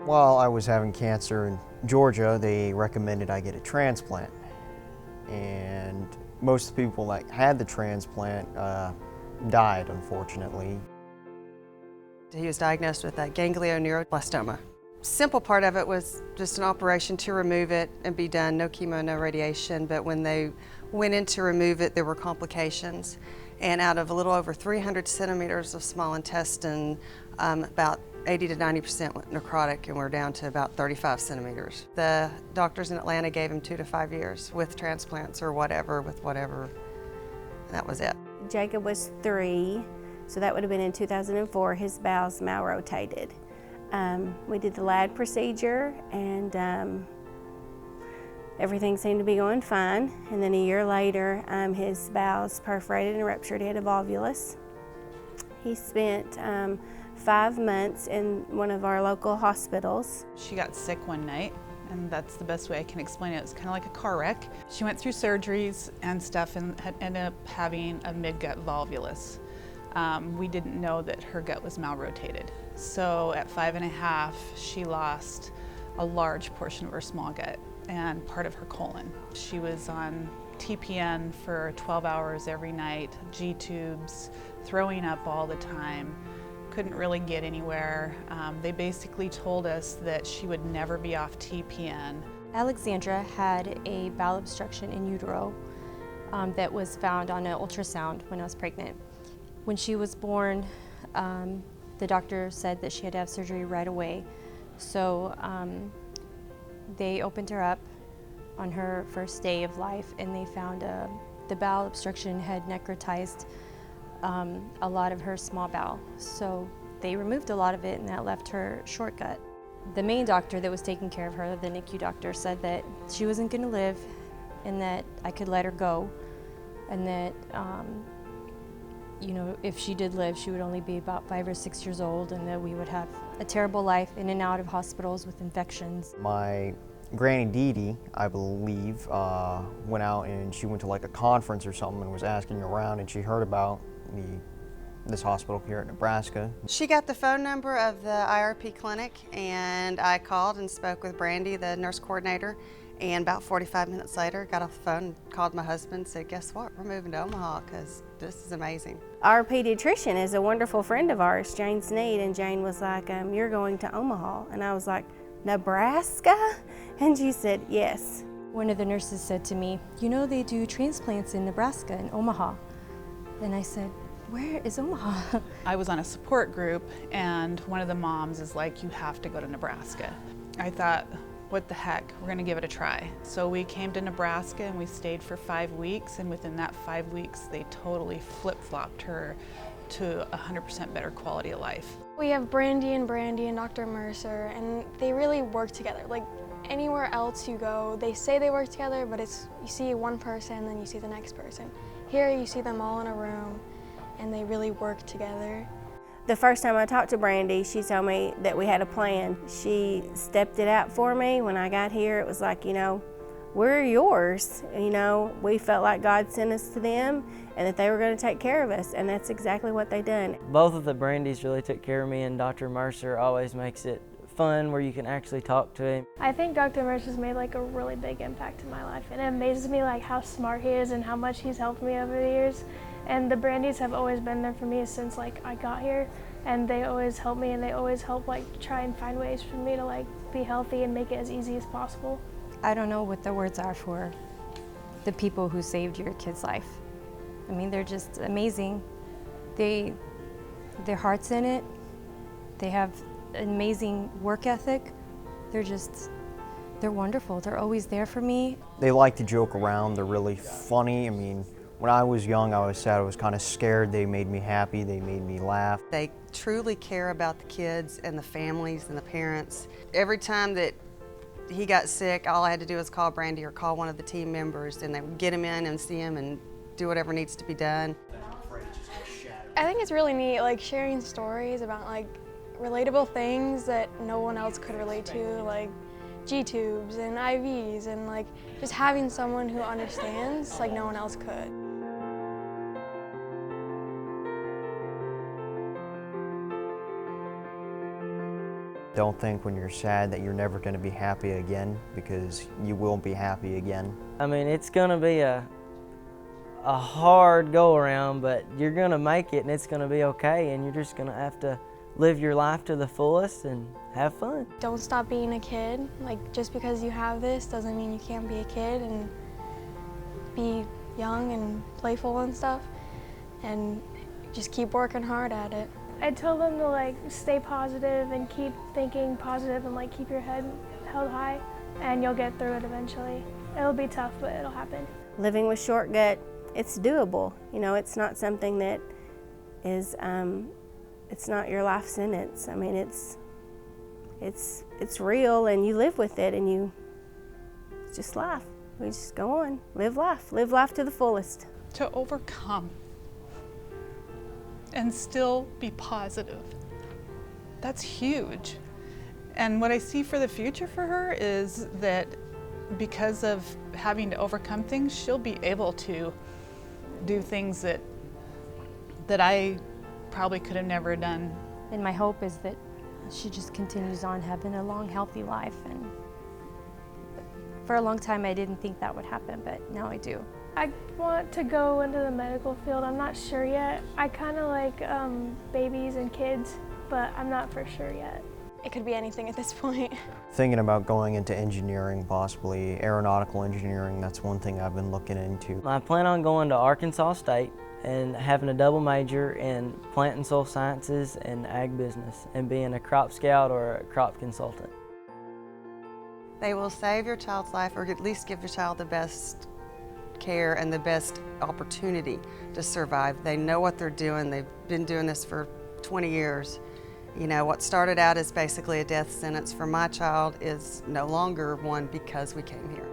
While I was having cancer in Georgia, they recommended I get a transplant. And most of the people that had the transplant died, unfortunately. He was diagnosed with a ganglioneuroblastoma. Simple part of it was just an operation to remove it and be done, no chemo, no radiation, but when they went in to remove it, there were complications. And out of a little over 300 centimeters of small intestine, about 80 to 90% went necrotic, and we're down to about 35 centimeters. The doctors in Atlanta gave him 2 to 5 years with transplants or whatever, and that was it. Jacob was 3, so that would have been in 2004. His bowels malrotated. We did the LAD procedure, and everything seemed to be going fine. And then a year later, his bowels perforated and ruptured. He had a volvulus. He spent 5 months in one of our local hospitals. She got sick one night, and that's the best way I can explain it. It was kind of like a car wreck. She went through surgeries and stuff and had ended up having a mid-gut volvulus. We didn't know that her gut was malrotated. So at 5.5, she lost a large portion of her small gut and part of her colon. She was on TPN for 12 hours every night, G-tubes, throwing up all the time, couldn't really get anywhere. They basically told us that she would never be off TPN. Alexandra had a bowel obstruction in utero that was found on an ultrasound when I was pregnant. When she was born, the doctor said that she had to have surgery right away. So they opened her up on her first day of life, and they found the bowel obstruction had necrotized a lot of her small bowel. So they removed a lot of it, and that left her short gut. The main doctor that was taking care of her, the NICU doctor, said that she wasn't going to live and that I could let her go, and that you know, if she did live, she would only be about 5 or 6 years old, and that we would have a terrible life in and out of hospitals with infections. My Granny Dee Dee, I believe, went out and she went to like a conference or something and was asking around, and she heard about this hospital here in Nebraska. She got the phone number of the IRP clinic, and I called and spoke with Brandy, the nurse coordinator, and about 45 minutes later got off the phone and called my husband and said, guess what, we're moving to Omaha because this is amazing. Our pediatrician is a wonderful friend of ours, Jane Sneed, and Jane was like, you're going to Omaha. And I was like, Nebraska? And she said, yes. One of the nurses said to me, you know, they do transplants in Nebraska, in Omaha. And I said, where is Omaha? I was on a support group, and one of the moms is like, you have to go to Nebraska. I thought, what the heck, we're gonna give it a try. So we came to Nebraska and we stayed for 5 weeks, and within that 5 weeks, they totally flip-flopped her to 100% better quality of life. We have Brandy and Dr. Mercer, and they really work together. Like anywhere else you go, they say they work together, but it's, you see one person, then you see the next person. Here you see them all in a room, and they really work together. The first time I talked to Brandy, she told me that we had a plan. She stepped it out for me. When I got here, it was like, you know, we're yours. You know, we felt like God sent us to them and that they were going to take care of us, and that's exactly what they done. Both of the Brandys really took care of me, and Dr. Mercer always makes it fun where you can actually talk to him. I think Dr. Mercer's made like a really big impact in my life, and it amazes me like how smart he is and how much he's helped me over the years. And the Brandys have always been there for me since like I got here, and they always help me, and they always help like try and find ways for me to like be healthy and make it as easy as possible. I don't know what the words are for the people who saved your kid's life. I mean, they're just amazing. Their heart's in it. They have an amazing work ethic. They're wonderful. They're always there for me. They like to joke around. They're really funny. I mean, when I was young, I was sad. I was kind of scared. They made me happy. They made me laugh. They truly care about the kids and the families and the parents. Every time that he got sick, all I had to do was call Brandy or call one of the team members, and they would get him in and see him and do whatever needs to be done. I think it's really neat, like sharing stories about like relatable things that no one else could relate to, like G-tubes and IVs, and like just having someone who understands like no one else could. Don't think when you're sad that you're never going to be happy again, because you will be happy again. I mean, it's going to be a hard go around, but you're going to make it and it's going to be okay, and you're just going to have to live your life to the fullest and have fun. Don't stop being a kid. Like, just because you have this doesn't mean you can't be a kid and be young and playful and stuff, and just keep working hard at it. I told them to like stay positive and keep thinking positive and like keep your head held high, and you'll get through it eventually. It'll be tough, but it'll happen. Living with short gut, it's doable. You know, it's not something that is, it's not your life sentence. I mean, it's real, and you live with it, and it's just life. We just go on, live life to the fullest. To overcome and still be positive. That's huge. And what I see for the future for her is that because of having to overcome things, she'll be able to do things that I probably could have never done. And my hope is that she just continues on having a long, healthy life. And for a long time, I didn't think that would happen, but now I do. I want to go into the medical field. I'm not sure yet. I kind of like babies and kids, but I'm not for sure yet. It could be anything at this point. Thinking about going into engineering, possibly aeronautical engineering. That's one thing I've been looking into. I plan on going to Arkansas State and having a double major in plant and soil sciences and ag business, and being a crop scout or a crop consultant. They will save your child's life, or at least give your child the best care and the best opportunity to survive. They know what they're doing. They've been doing this for 20 years. You know, what started out as basically a death sentence for my child is no longer one because we came here.